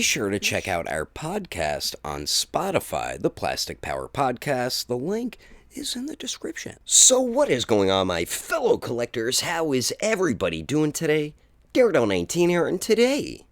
be sure to check out our podcast on Spotify, the Plastic Power Podcast. The link is in the description. So what is going on, my fellow collectors? How is everybody doing today? Daredevil19 here, and today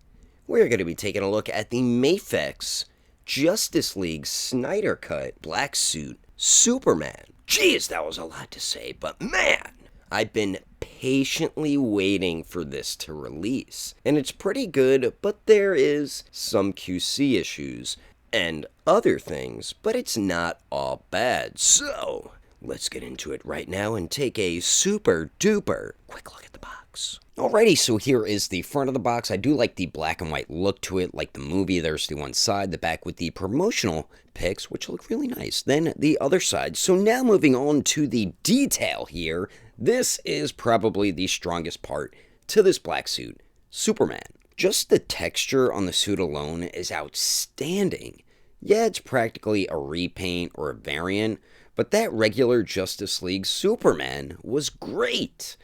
we're going to be taking a look at the Mafex Justice League Snyder Cut Black Suit Superman. Jeez, that was a lot to say, but man, I've been patiently waiting for this to release. And it's pretty good, but there is some QC issues and other things, but it's not all bad. So, let's get into it right now and take a super duper quick look at the box. Alrighty, so here is the front of the box. I do like the black and white look to it, like the movie. There's the one side, the back with the promotional pics, which look really nice. Then the other side. So now moving on to the detail here. This is probably the strongest part to this black suit, Superman. Just the texture on the suit alone is outstanding. Yeah, it's practically a repaint or a variant, but that regular Justice League Superman was great.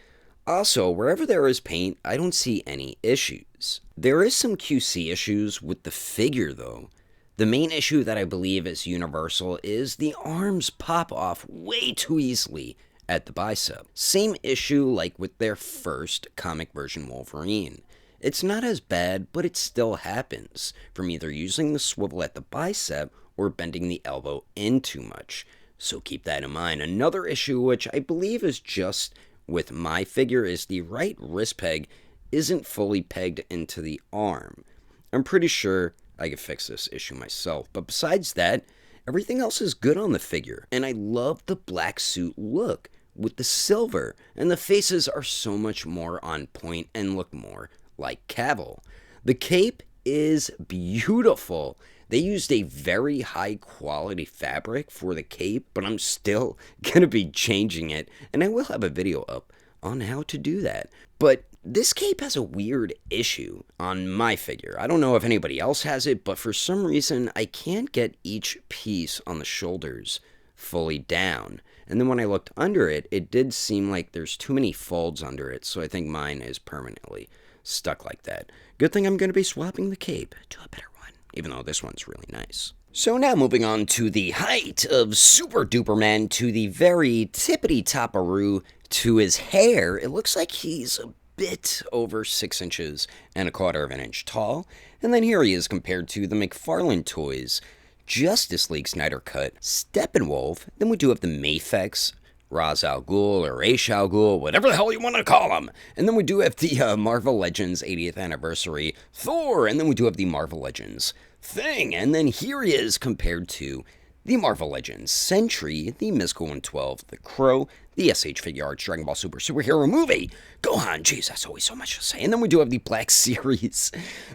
Also, wherever there is paint, I don't see any issues. There is some QC issues with the figure though. The main issue that I believe is universal is the arms pop off way too easily at the bicep. Same issue like with their first comic version Wolverine. It's not as bad, but it still happens from either using the swivel at the bicep or bending the elbow in too much. So keep that in mind. Another issue, which I believe is just with my figure, is the right wrist peg isn't fully pegged into the arm. I'm pretty sure I could fix this issue myself, but besides that, everything else is good on the figure, and I love the black suit look with the silver, and the faces are so much more on point and look more like Cavill. The cape is beautiful. They used a very high quality fabric for the cape, but I'm still gonna be changing it, and I will have a video up on how to do that. But this cape has a weird issue on my figure. I don't know if anybody else has it, but for some reason I can't get each piece on the shoulders fully down. And then when I looked under it, it did seem like there's too many folds under it, so I think mine is permanently stuck like that. Good thing I'm going to be swapping the cape to a better one, even though this one's really nice. So now moving on to the height of Super Duperman, to the very tippity-top-aroo to his hair. It looks like he's a bit over 6 inches and 1/4 of an inch tall. And then here he is compared to the McFarlane Toys Justice League Snyder Cut Steppenwolf. Then we do have the Mafex Ra's al Ghul, or Ra's al Ghul, whatever the hell you want to call him. And then we do have the Marvel Legends 80th Anniversary Thor. And then we do have the Marvel Legends Thing. And then here he is compared to the Marvel Legends Sentry, the Mystical 112, the Crow, the SH Figure Arts Dragon Ball Super Superhero Movie, Gohan. Jeez, that's always so much to say. And then we do have the Black Series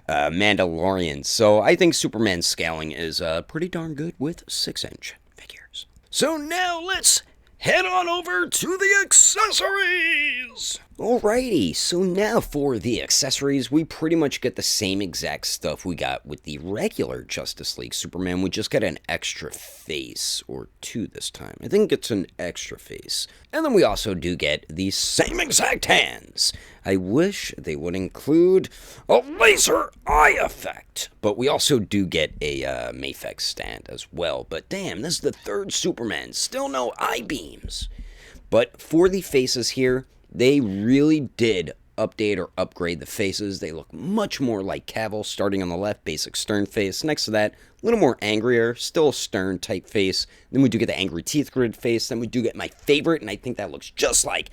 Mandalorian. So I think Superman's scaling is pretty darn good with 6-inch figures. So now let's head on over to the accessories! Alrighty, so now for the accessories, we pretty much get the same exact stuff we got with the regular Justice League Superman. We just get an extra face, or two this time. I think it's an extra face. And then we also do get the same exact hands. I wish they would include a laser eye effect. But we also do get a Mafex stand as well. But damn, this is the third Superman. Still no eye beams. But for the faces here, they really did update or upgrade the faces. They look much more like Cavill, starting on the left, basic stern face. Next to that, a little more angrier, still a stern type face. Then we do get the angry teeth grid face. Then we do get my favorite, and I think that looks just like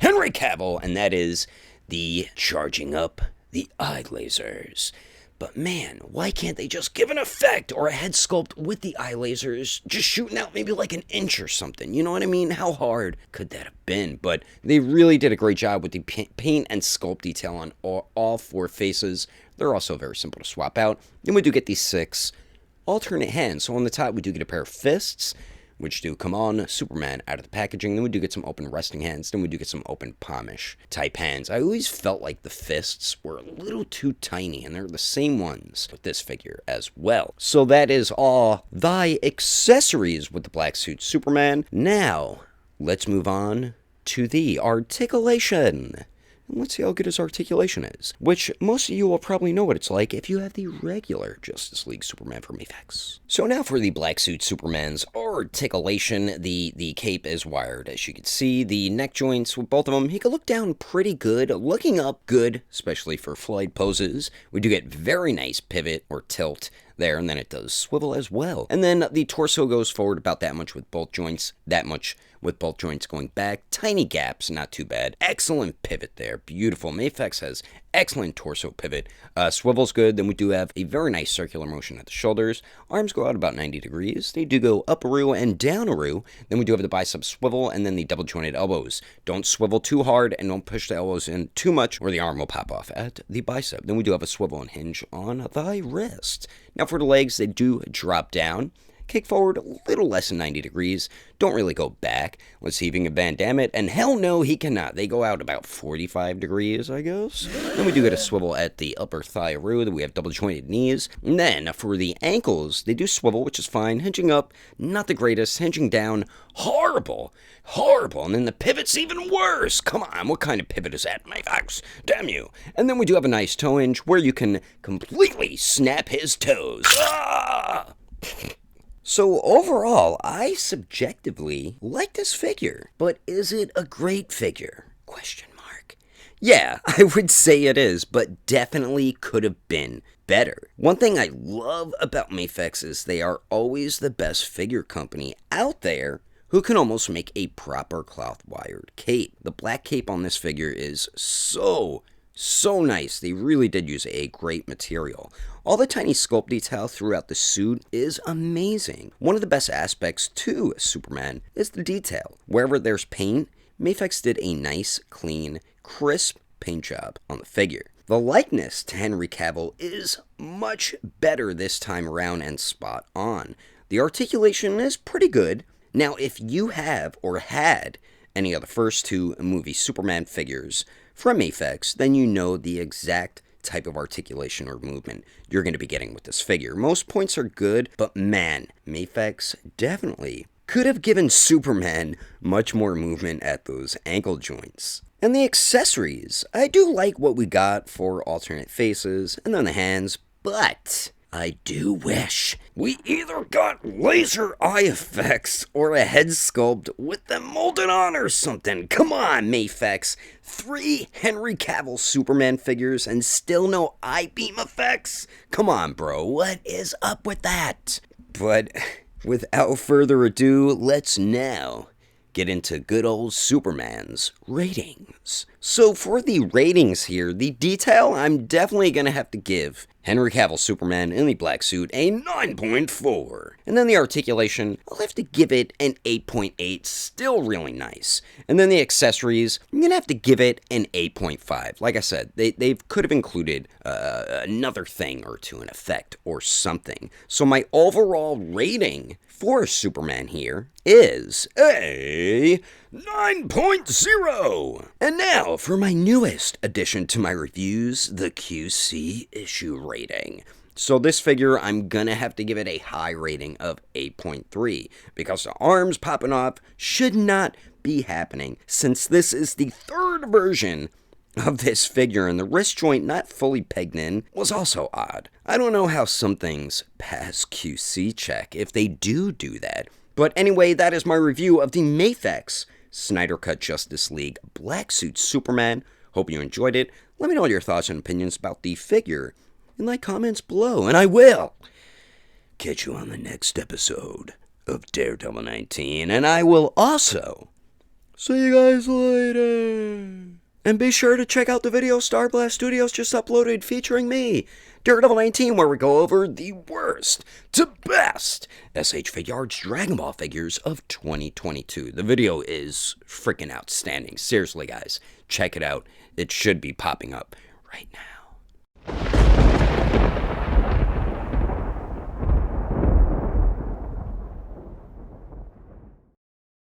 Henry Cavill, and that is the charging up the eye lasers. But man, why can't they just give an effect or a head sculpt with the eye lasers just shooting out maybe like an inch or something? You know what I mean? How hard could that have been? But they really did a great job with the paint and sculpt detail on all 4 faces. They're also very simple to swap out. Then we do get these 6 alternate hands. So on the top, we do get a pair of fists, which do come on Superman out of the packaging. Then we do get some open resting hands. Then we do get some open palmish type hands. I always felt like the fists were a little too tiny, and they're the same ones with this figure as well. So that is all thy accessories with the black suit Superman. Now, let's move on to the articulation. and let's see how good his articulation is, which most of you will probably know what it's like if you have the regular Justice League Superman from Mafex. So now for the Black Suit Superman's articulation. The cape is wired, as you can see. The neck joints with both of them, he can look down pretty good, looking up good, especially for flight poses. We do get very nice pivot or tilt there, and then it does swivel as well. And then the torso goes forward about that much with both joints, that much with both joints going back. Tiny gaps, not too bad. Excellent pivot there, beautiful. Mafex has excellent torso pivot. Swivel's good. Then we do have a very nice circular motion at the shoulders. Arms go out about 90 degrees. They do go up-a-roo and down-a-roo. Then we do have the bicep swivel and then the double jointed elbows. Don't swivel too hard and don't push the elbows in too much or the arm will pop off at the bicep. Then we do have a swivel and hinge on the wrist. Now for the legs, they do drop down. Kick forward a little less than 90 degrees. Don't really go back. Let's see if he can Van Damme it. And hell no, he cannot. They go out about 45 degrees, I guess. Then we do get a swivel at the upper thigh-a-roo. Then we have double jointed knees. And then for the ankles, they do swivel, which is fine. Hinging up, not the greatest. Hinging down, horrible. Horrible. And then the pivot's even worse. Come on, what kind of pivot is that, Mafex? Damn you. And then we do have a nice toe hinge where you can completely snap his toes. Ah! So overall, I subjectively like this figure, but is it a great figure? Question mark. Yeah, I would say it is, but definitely could have been better. One thing I love about Mafex is they are always the best figure company out there who can almost make a proper cloth wired cape. The black cape on this figure is so nice. They really did use a great material. All the tiny sculpt detail throughout the suit is amazing. One of the best aspects to Superman is the detail. Wherever there's paint, Mafex did a nice, clean, crisp paint job on the figure. The likeness to Henry Cavill is much better this time around and spot on. The articulation is pretty good. Now, if you have or had any of the first two movie Superman figures from Mafex, then you know the exact type of articulation or movement you're going to be getting with this figure. Most points are good, but man, Mafex definitely could have given Superman much more movement at those ankle joints. And the accessories, I do like what we got for alternate faces and then the hands, but I do wish we either got laser eye effects or a head sculpt with them molded on or something. Come on, Mafex. 3 Henry Cavill Superman figures and still no eye beam effects? Come on, bro. What is up with that? But without further ado, let's now get into good old Superman's ratings. So for the ratings here, the detail, I'm definitely going to have to give Henry Cavill Superman in the black suit a 9.4. And then the articulation, I'll have to give it an 8.8, still really nice. And then the accessories, I'm going to have to give it an 8.5. Like I said, they could have included another thing or two, an effect or something. So my overall rating for Superman here is a 9.0. And now for my newest addition to my reviews, the QC issue rating. So this figure, I'm gonna have to give it a high rating of 8.3 because the arms popping off should not be happening since this is the third version of this figure, and the wrist joint not fully pegged in was also odd. I don't know how some things pass QC check if they do that. But anyway, that is my review of the Mafex Snyder Cut Justice League Black Suit Superman. Hope you enjoyed it. Let me know your thoughts and opinions about the figure in the comments below, and I will catch you on the next episode of Daredevil 19, and I will also see you guys later. And be sure to check out the video Star Blast Studios just uploaded featuring me, Daredevil 19, where we go over the worst to best SH Figuarts Dragon Ball figures of 2022. The video is freaking outstanding. Seriously, guys, check it out. It should be popping up right now.